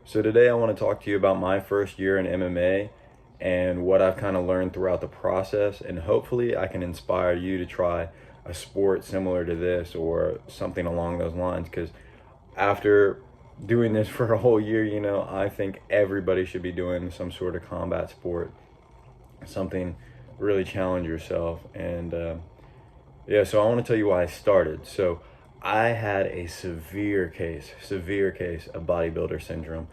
So today I want to talk to you about my first year in MMA and what I've kind of learned throughout the process, and hopefully I can inspire you to try a sport similar to this or something along those lines, because after doing this for a whole year, I think everybody should be doing some sort of combat sport, something really challenge yourself. And yeah, so I want to tell you why I started. So I had a severe case of bodybuilder syndrome.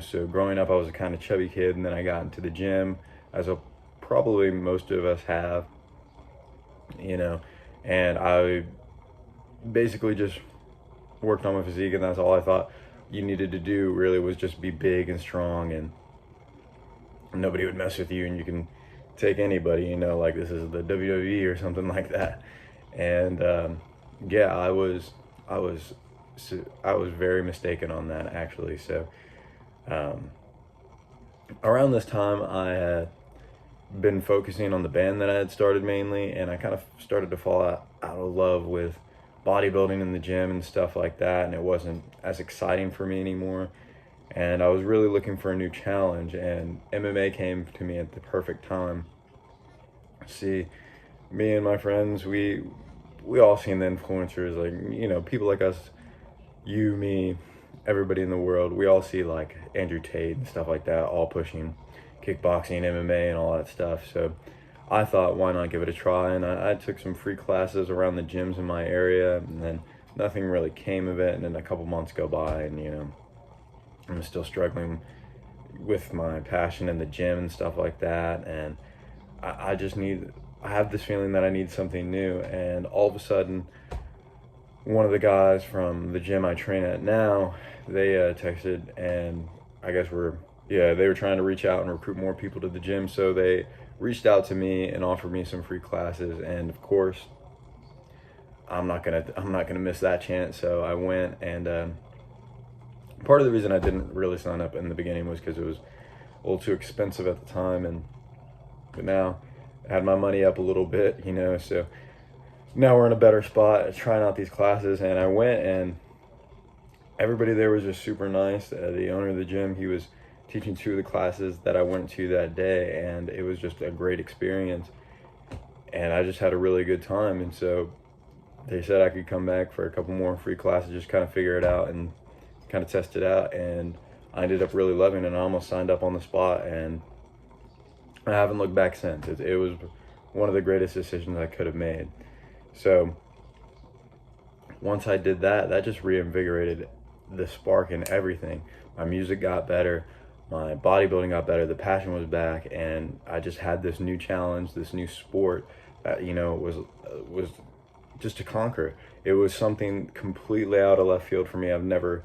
So growing up, I was a kind of chubby kid, and then I got into the gym, probably most of us have, you know, and I basically just worked on my physique, and that's all I thought you needed to do really was just be big and strong, and nobody would mess with you, and you can take anybody, like this is the WWE or something like that. And yeah, I was very mistaken on that, actually. So um, around this time, I had been focusing on the band that I had started mainly, and I kind of started to fall out of love with bodybuilding in the gym and stuff like that, and it wasn't as exciting for me anymore. And I was really looking for a new challenge, and MMA came to me at the perfect time. See, me and my friends, we all seen the influencers, like, people like us, you, me, everybody in the world. We all see like Andrew Tate and stuff like that, all pushing kickboxing, MMA, and all that stuff. So I thought, why not give it a try? And I took some free classes around the gyms in my area, and then nothing really came of it. And then a couple months go by, and I'm still struggling with my passion in the gym and stuff like that. And I have this feeling that I need something new. And all of a sudden, one of the guys from the gym I train at now, they texted, and I guess they were trying to reach out and recruit more people to the gym. So they reached out to me and offered me some free classes. And of course, I'm not gonna miss that chance. So I went, and part of the reason I didn't really sign up in the beginning was because it was a little too expensive at the time, but now I had my money up a little bit, so now we're in a better spot trying out these classes. And I went, and everybody there was just super nice. The owner of the gym, he was teaching two of the classes that I went to that day, and it was just a great experience, and I just had a really good time. And so they said I could come back for a couple more free classes, just kind of figure it out and kind of test it out. And I ended up really loving it. I almost signed up on the spot, and I haven't looked back since. It was one of the greatest decisions I could have made. So once I did that, that just reinvigorated the spark in everything. My music got better, my bodybuilding got better, the passion was back, and I just had this new challenge, this new sport that was just to conquer. It was something completely out of left field for me. I've never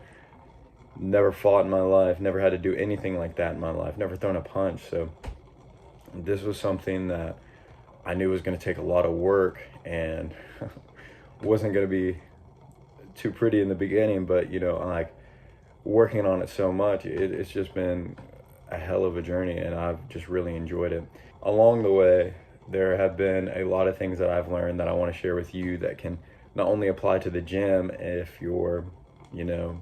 fought in my life, never had to do anything like that in my life, never thrown a punch. So this was something that I knew was going to take a lot of work, and wasn't going to be too pretty in the beginning, but like working on it so much, it's just been a hell of a journey, and I've just really enjoyed it. Along the way, there have been a lot of things that I've learned that I want to share with you that can not only apply to the gym if you're, a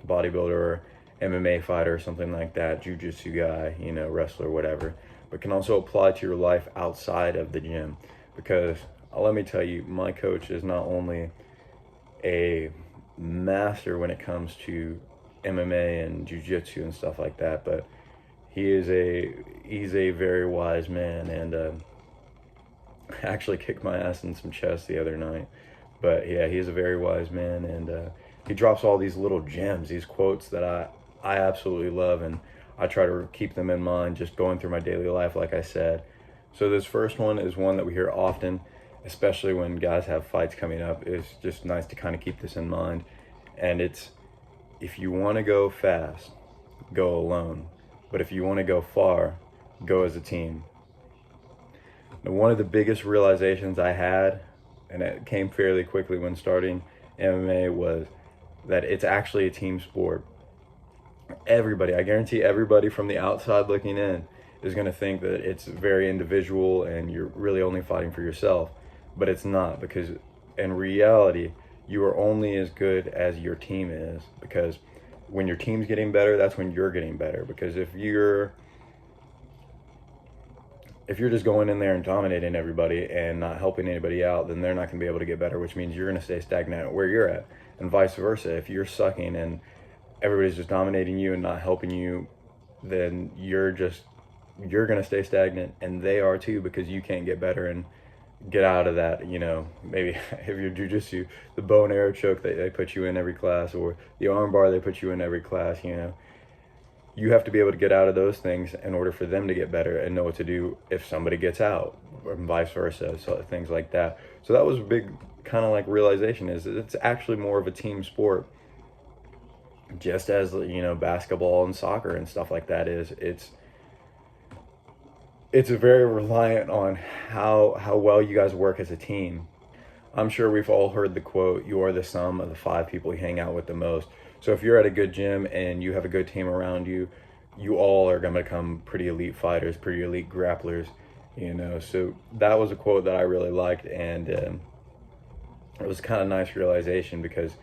bodybuilder or MMA fighter or something like that, jiu-jitsu guy, wrestler, whatever, but can also apply to your life outside of the gym. Because let me tell you, my coach is not only a master when it comes to MMA and jiu-jitsu and stuff like that, but he's a very wise man, and actually kicked my ass in some chest the other night. But yeah, he's a very wise man, and he drops all these little gems, these quotes that I absolutely love, and I try to keep them in mind just going through my daily life, like I said. So this first one is one that we hear often, especially when guys have fights coming up. It's just nice to kind of keep this in mind. And it's, if you want to go fast, go alone. But if you want to go far, go as a team. Now, one of the biggest realizations I had, and it came fairly quickly when starting MMA, was that it's actually a team sport. Everybody, I guarantee everybody from the outside looking in is going to think that it's very individual and you're really only fighting for yourself. But it's not, because in reality, you are only as good as your team is. Because when your team's getting better, that's when you're getting better. Because if you're just going in there and dominating everybody and not helping anybody out, then they're not going to be able to get better, which means you're going to stay stagnant where you're at, and vice versa. If you're sucking and everybody's just dominating you and not helping you, then you're going to stay stagnant, and they are too, because you can't get better and get out of that. Maybe if you're jujitsu, the bow and arrow choke that they put you in every class, or the arm bar they put you in every class, you have to be able to get out of those things in order for them to get better and know what to do if somebody gets out, or vice versa, so things like that. So that was a big kind of like realization, is that it's actually more of a team sport, just as basketball and soccer and stuff like that is. It's very reliant on how well you guys work as a team. I'm sure we've all heard the quote, "You are the sum of the 5 people you hang out with the most." So if you're at a good gym and you have a good team around you, you all are going to become pretty elite fighters, pretty elite grapplers, So that was a quote that I really liked, and it was kind of nice realization, because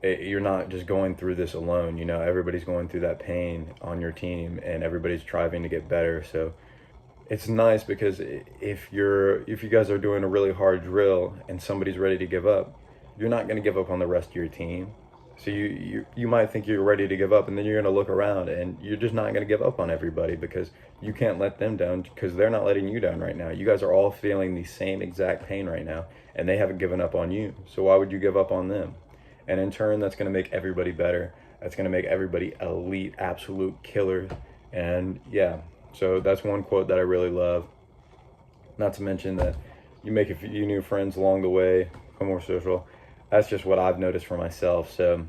you're not just going through this alone. Everybody's going through that pain on your team, and everybody's striving to get better. So it's nice, because if you guys are doing a really hard drill and somebody's ready to give up, you're not going to give up on the rest of your team. So you might think you're ready to give up, and then you're going to look around and you're just not going to give up on everybody, because you can't let them down, because they're not letting you down right now. You guys are all feeling the same exact pain right now, and they haven't given up on you. So why would you give up on them? And in turn, that's going to make everybody better. That's going to make everybody elite, absolute killers. And yeah, so that's one quote that I really love. Not to mention that you make a few new friends along the way, become more social. That's just what I've noticed for myself. So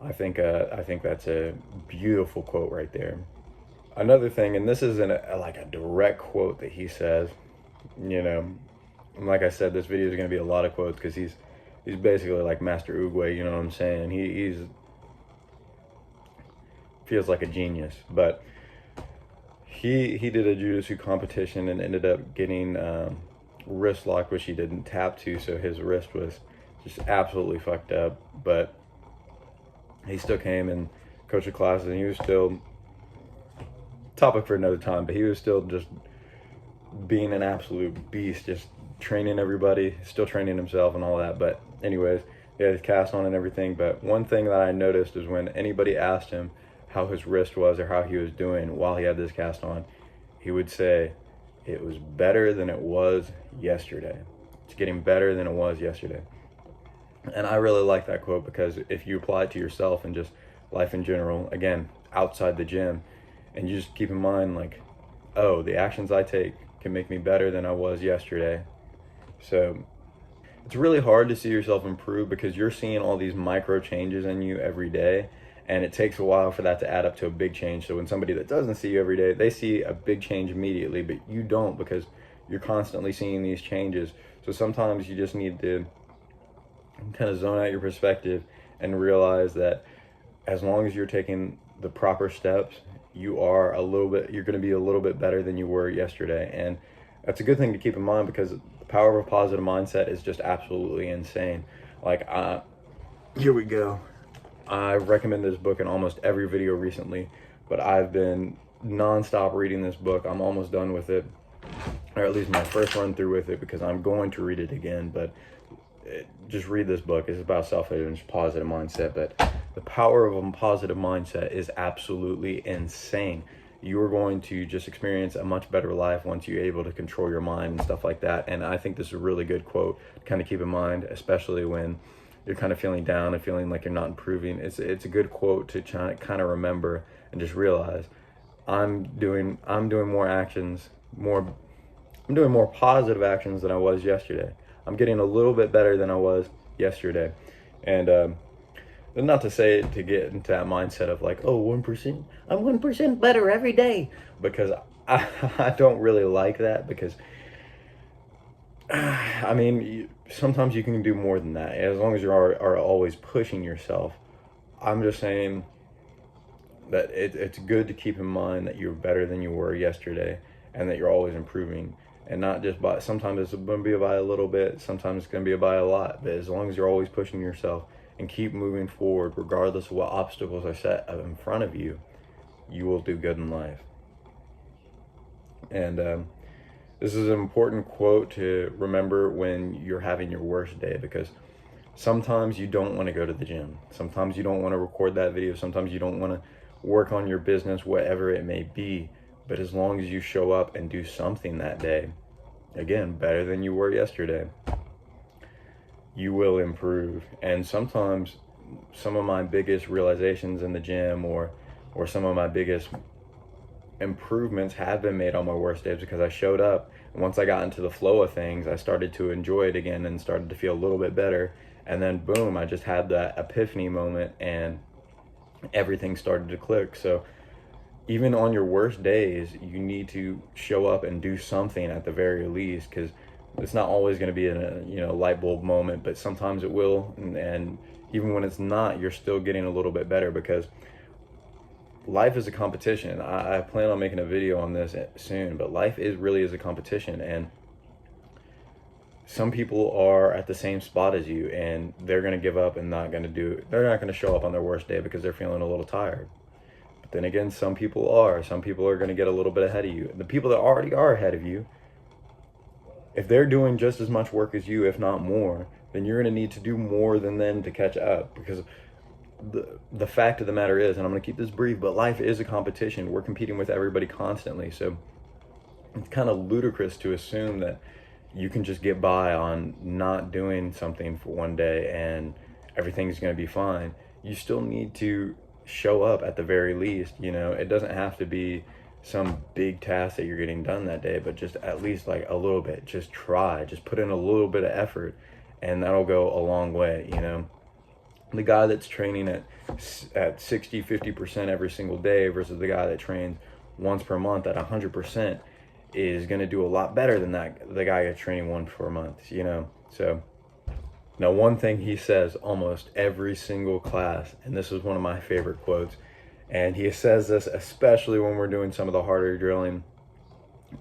I think that's a beautiful quote right there. Another thing, and this isn't like a direct quote that he says, like I said, this video is going to be a lot of quotes, because he's basically like Master Oogway, you know what I'm saying? He's feels like a genius, but he did a jiu-jitsu competition and ended up getting wrist lock, which he didn't tap to, so his wrist was just absolutely fucked up. But he still came and coached the classes, and he was still, topic for another time, but he was still just being an absolute beast, just training everybody, still training himself and all that. But anyways, he had his cast on and everything. But one thing that I noticed is when anybody asked him how his wrist was or how he was doing while he had this cast on, he would say, "It was better than it was yesterday. It's getting better than it was yesterday." And I really like that quote, because if you apply it to yourself and just life in general, again, outside the gym, and you just keep in mind, like, oh, the actions I take can make me better than I was yesterday. So it's really hard to see yourself improve, because you're seeing all these micro changes in you every day, and it takes a while for that to add up to a big change. So when somebody that doesn't see you every day, they see a big change immediately, but you don't, because you're constantly seeing these changes. So sometimes you just need to kind of zone out your perspective and realize that as long as you're taking the proper steps, you're going to be a little bit better than you were yesterday. And that's a good thing to keep in mind, because the power of a positive mindset is just absolutely insane. Like, here we go. I recommend this book in almost every video recently, but I've been nonstop reading this book. I'm almost done with it, or at least my first run through with it, because I'm going to read it again. But just read this book. It's about self-image, positive mindset. But the power of a positive mindset is absolutely insane. You are going to just experience a much better life once you're able to control your mind and stuff like that. And I think this is a really good quote to kind of keep in mind, especially when you're kind of feeling down and feeling like you're not improving. It's a good quote to kind of remember and just realize I'm doing more actions, I'm doing more positive actions than I was yesterday. I'm getting a little bit better than I was yesterday. And not to say to get into that mindset of like, oh, 1%, I'm 1% better every day, because I don't really like that, because I mean, sometimes you can do more than that, as long as you are always pushing yourself. I'm just saying that it's good to keep in mind that you're better than you were yesterday, and that you're always improving, and not just by, sometimes it's going to be by a little bit, sometimes it's going to be by a lot, but as long as you're always pushing yourself and keep moving forward regardless of what obstacles are set in front of you, you will do good in life. And this is an important quote to remember when you're having your worst day, because sometimes you don't want to go to the gym. Sometimes you don't want to record that video. Sometimes you don't want to work on your business, whatever it may be. But as long as you show up and do something that day, again, better than you were yesterday, you will improve. And sometimes some of my biggest realizations in the gym or some of my biggest improvements have been made on my worst days, because I showed up, and once I got into the flow of things, I started to enjoy it again and started to feel a little bit better. And then boom, I just had that epiphany moment and everything started to click. So even on your worst days, you need to show up and do something at the very least, because it's not always going to be a light bulb moment, but sometimes it will. And even when it's not, you're still getting a little bit better, because life is a competition. I plan on making a video on this soon, but life really is a competition, and some people are at the same spot as you, and they're going to give up and they're not going to show up on their worst day because they're feeling a little tired. But then again, some people are going to get a little bit ahead of you. The people that already are ahead of you, if they're doing just as much work as you, if not more, then you're going to need to do more than them to catch up, because the fact of the matter is, and I'm going to keep this brief, but life is a competition. We're competing with everybody constantly. So it's kind of ludicrous to assume that you can just get by on not doing something for one day and everything's going to be fine. You still need to show up at the very least. It doesn't have to be some big task that you're getting done that day, but just at least like a little bit. Just try, just put in a little bit of effort, and that'll go a long way. The guy that's training at 60-50% every single day versus the guy that trains once per month at 100% is going to do a lot better than the guy that's training once per month. So now, one thing he says almost every single class, and this is one of my favorite quotes, and he says this especially when we're doing some of the harder drilling,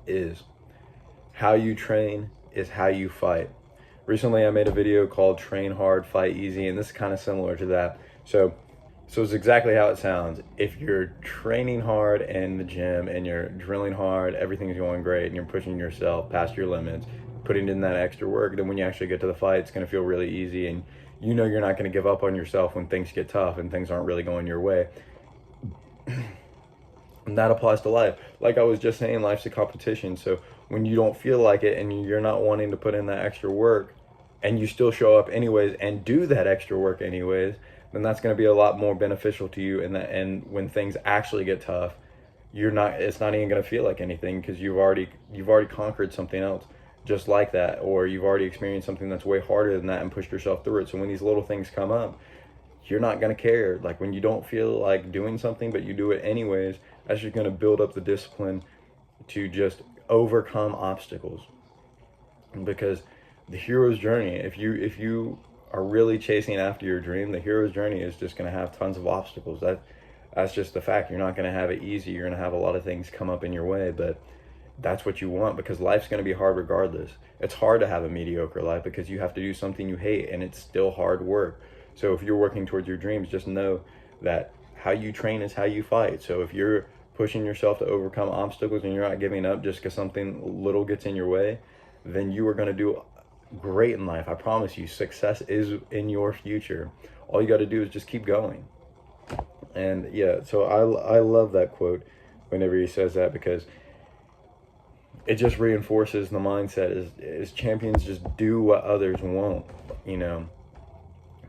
is how you train is how you fight. Recently, I made a video called Train Hard, Fight Easy, and this is kind of similar to that. So it's exactly how it sounds. If you're training hard in the gym and you're drilling hard, everything's going great, and you're pushing yourself past your limits, putting in that extra work, then when you actually get to the fight, it's going to feel really easy, and you're not going to give up on yourself when things get tough and things aren't really going your way. And that applies to life. Like I was just saying, life's a competition. So when you don't feel like it and you're not wanting to put in that extra work, and you still show up anyways and do that extra work anyways, then that's going to be a lot more beneficial to you. And when things actually get tough, it's not even going to feel like anything, because you've already conquered something else just like that, or you've already experienced something that's way harder than that and pushed yourself through it. So when these little things come up, you're not going to care. Like when you don't feel like doing something but you do it anyways, that's just going to build up the discipline to just overcome obstacles. Because the hero's journey, if you are really chasing after your dream, the hero's journey is just going to have tons of obstacles. That's just the fact. You're not going to have it easy. You're going to have a lot of things come up in your way, but that's what you want, because life's going to be hard regardless. It's hard to have a mediocre life because you have to do something you hate, and it's still hard work. So if you're working towards your dreams, just know that how you train is how you fight. So if you're pushing yourself to overcome obstacles and you're not giving up just because something little gets in your way, then you are going to do great in life. I promise you, success is in your future. All you got to do is just keep going. And yeah, so I love that quote whenever he says that, because it just reinforces the mindset is champions just do what others won't,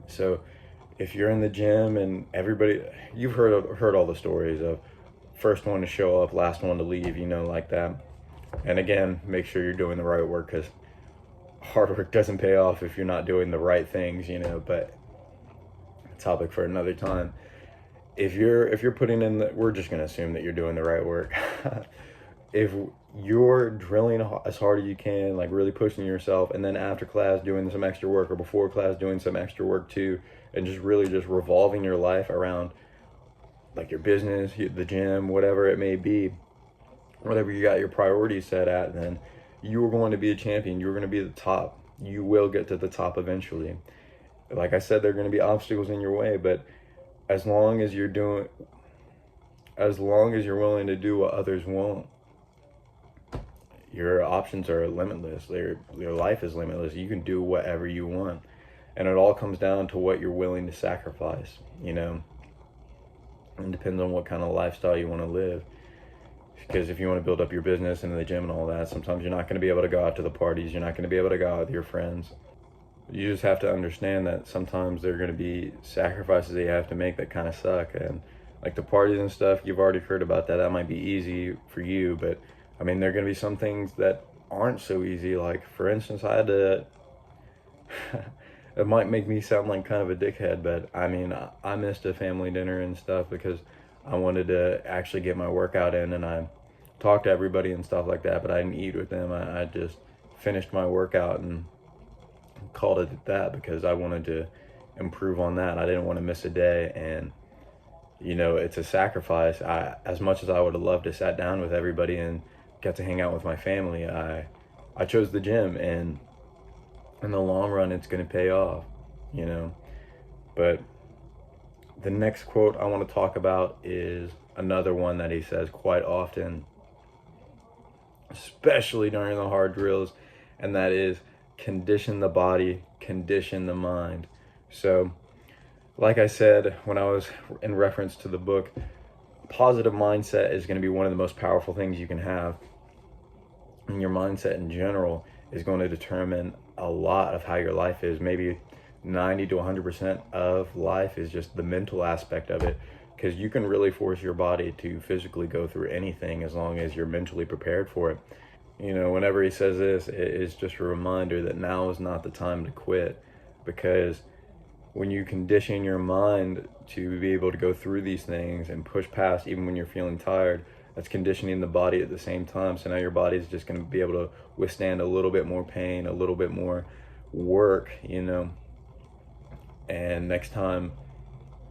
So if you're in the gym and everybody, you've heard all the stories of first one to show up, last one to leave, like that. And again, make sure you're doing the right work, because hard work doesn't pay off if you're not doing the right things, but a topic for another time. If you're putting in we're just going to assume that you're doing the right work. If you're drilling as hard as you can, like really pushing yourself, and then after class doing some extra work, or before class doing some extra work too, and just really just revolving your life around like your business, the gym, whatever it may be, whatever you got your priorities set at, then you are going to be a champion. You're going to be the top. You will get to the top eventually. Like I said, there are going to be obstacles in your way, but as long as you're doing, as long as you're willing to do what others won't, your options are limitless. Your life is limitless. You can do whatever you want. And it all comes down to what you're willing to sacrifice, you know. It depends on what kind of lifestyle you want to live. Because if you want to build up your business and the gym and all that, sometimes you're not going to be able to go out to the parties. You're not going to be able to go out with your friends. You just have to understand that sometimes there are going to be sacrifices that you have to make that kind of suck. And like the parties and stuff, you've already heard about that. That might be easy for you, but I mean, there are going to be some things that aren't so easy. Like, for instance, I had to, it might make me sound like kind of a dickhead, but I mean, I missed a family dinner and stuff because I wanted to actually get my workout in, and I talked to everybody and stuff like that, but I didn't eat with them. I just finished my workout and called it at that because I wanted to improve on that. I didn't want to miss a day, and you know, it's a sacrifice. As much as I would have loved to sat down with everybody and got to hang out with my family, I chose the gym, and in the long run it's going to pay off, you know. But the next quote I want to talk about is another one that he says quite often, especially during the hard drills, and that is condition the body, condition the mind. So like I said when I was in reference to the book, positive mindset is going to be one of the most powerful things you can have. And your mindset in general is going to determine a lot of how your life is. Maybe 90 to 100% of life is just the mental aspect of it, because you can really force your body to physically go through anything as long as you're mentally prepared for it. You know, whenever he says this, it's just a reminder that now is not the time to quit, because when you condition your mind to be able to go through these things and push past even when you're feeling tired, that's conditioning the body at the same time. So now your body is just going to be able to withstand a little bit more pain, a little bit more work, you know. And next time,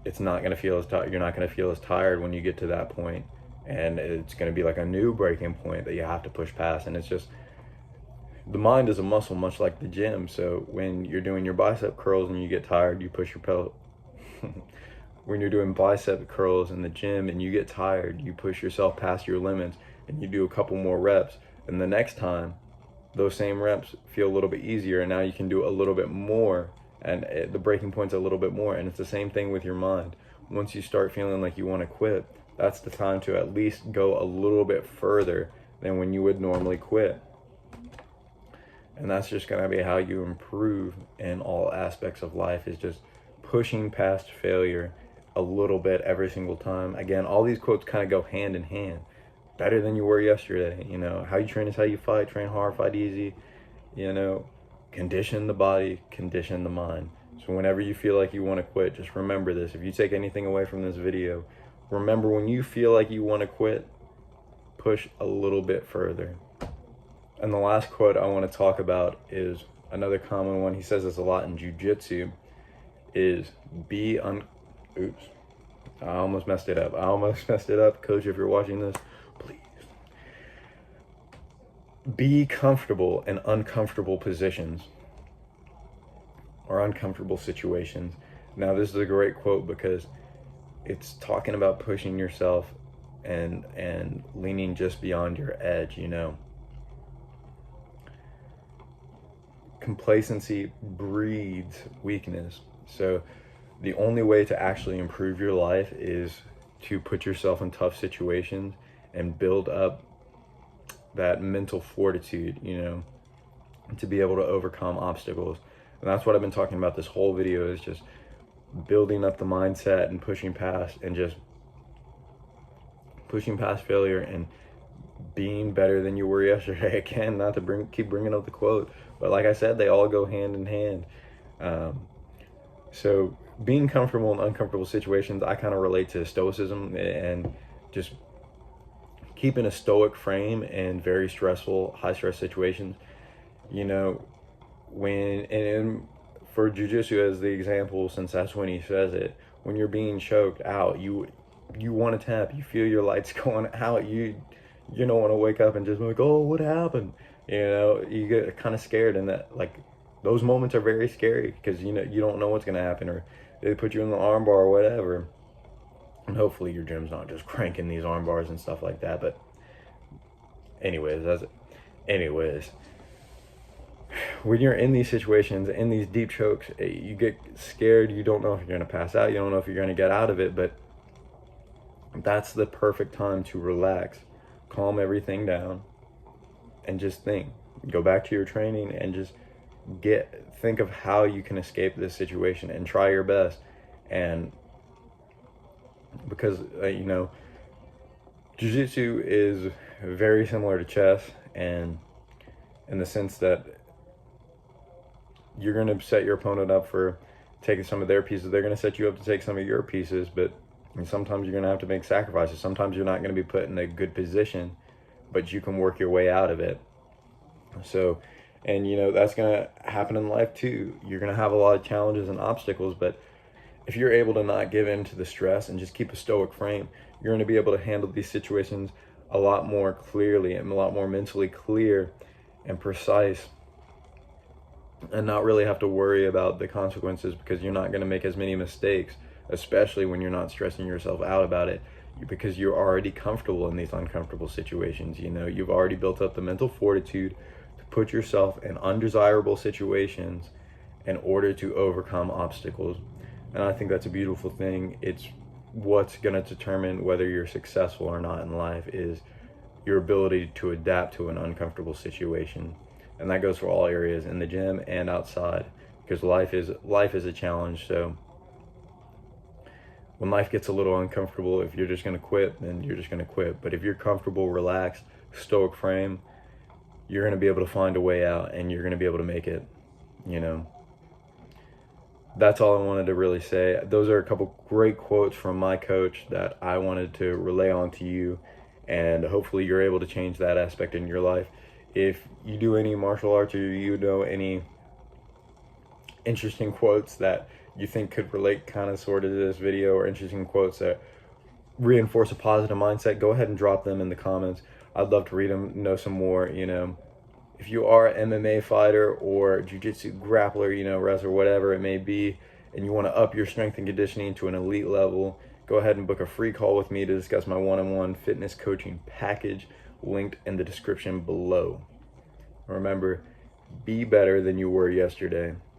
it's not going to feel as tired. You're not going to feel as tired when you get to that point, and it's going to be like a new breaking point that you have to push past. And it's just, the mind is a muscle, much like the gym. So when you're doing your bicep curls and you get tired, you push your pelvis. When you're doing bicep curls in the gym and you get tired, you push yourself past your limits and you do a couple more reps. And the next time, those same reps feel a little bit easier, and now you can do a little bit more, and the breaking point's a little bit more. And it's the same thing with your mind. Once you start feeling like you want to quit, that's the time to at least go a little bit further than when you would normally quit. And that's just going to be how you improve in all aspects of life, is just pushing past failure a little bit every single time. Again, all these quotes kind of go hand in hand. Better than you were yesterday. You know, how you train is how you fight. Train hard, fight easy. You know, condition the body, condition the mind. So whenever you feel like you want to quit, just remember this. If you take anything away from this video, remember, when you feel like you want to quit, push a little bit further. And the last quote I want to talk about is another common one. He says this a lot in jiu-jitsu, is oops, I almost messed it up. Coach, if you're watching this, please. Be comfortable in uncomfortable positions or uncomfortable situations. Now, this is a great quote because it's talking about pushing yourself and leaning just beyond your edge, you know. Complacency breeds weakness. So the only way to actually improve your life is to put yourself in tough situations and build up that mental fortitude, you know, to be able to overcome obstacles. And that's what I've been talking about this whole video, is just building up the mindset and pushing past, and just pushing past failure and being better than you were yesterday. Again, not to keep bringing up the quote, but like I said, they all go hand in hand. So being comfortable in uncomfortable situations, I kind of relate to stoicism, and just keeping a stoic frame in very stressful, high stress situations. You know, for jiu-jitsu as the example, since that's when he says it, when you're being choked out, you want to tap, you feel your lights going out, you don't want to wake up and just be like, oh, what happened? You know, you get kind of scared, and that, like, those moments are very scary because you don't know what's going to happen, or they put you in the arm bar or whatever. And hopefully your gym's not just cranking these arm bars and stuff like that. But anyways, when you're in these situations, in these deep chokes, you get scared. You don't know if you're going to pass out. You don't know if you're going to get out of it. But that's the perfect time to relax, calm everything down, and just think. Go back to your training and just think of how you can escape this situation and try your best. And because jiu-jitsu is very similar to chess, and in the sense that you're going to set your opponent up for taking some of their pieces. They're going to set you up to take some of your pieces, but sometimes you're going to have to make sacrifices. Sometimes you're not going to be put in a good position, but you can work your way out of it. So, and that's going to happen in life too. You're going to have a lot of challenges and obstacles, but if you're able to not give in to the stress and just keep a stoic frame, you're going to be able to handle these situations a lot more clearly and a lot more mentally clear and precise, and not really have to worry about the consequences, because you're not going to make as many mistakes, especially when you're not stressing yourself out about it, because you're already comfortable in these uncomfortable situations. You've already built up the mental fortitude to put yourself in undesirable situations in order to overcome obstacles. And I think that's a beautiful thing. It's what's going to determine whether you're successful or not in life, is your ability to adapt to an uncomfortable situation. And that goes for all areas, in the gym and outside, because life is a challenge. So when life gets a little uncomfortable, if you're just going to quit, then you're just going to quit. But if you're comfortable, relaxed, stoic frame, you're going to be able to find a way out, and you're going to be able to make it. That's all I wanted to really say. Those are a couple great quotes from my coach that I wanted to relay on to you, and hopefully you're able to change that aspect in your life. If you do any martial arts, or you know any interesting quotes that you think could relate kind of sort of to this video, or interesting quotes that reinforce a positive mindset, go ahead and drop them in the comments. I'd love to read them, know some more. If you are an MMA fighter or jiu-jitsu grappler, wrestler, whatever it may be, and you want to up your strength and conditioning to an elite level, go ahead and book a free call with me to discuss my one-on-one fitness coaching package, linked in the description below. Remember, be better than you were yesterday.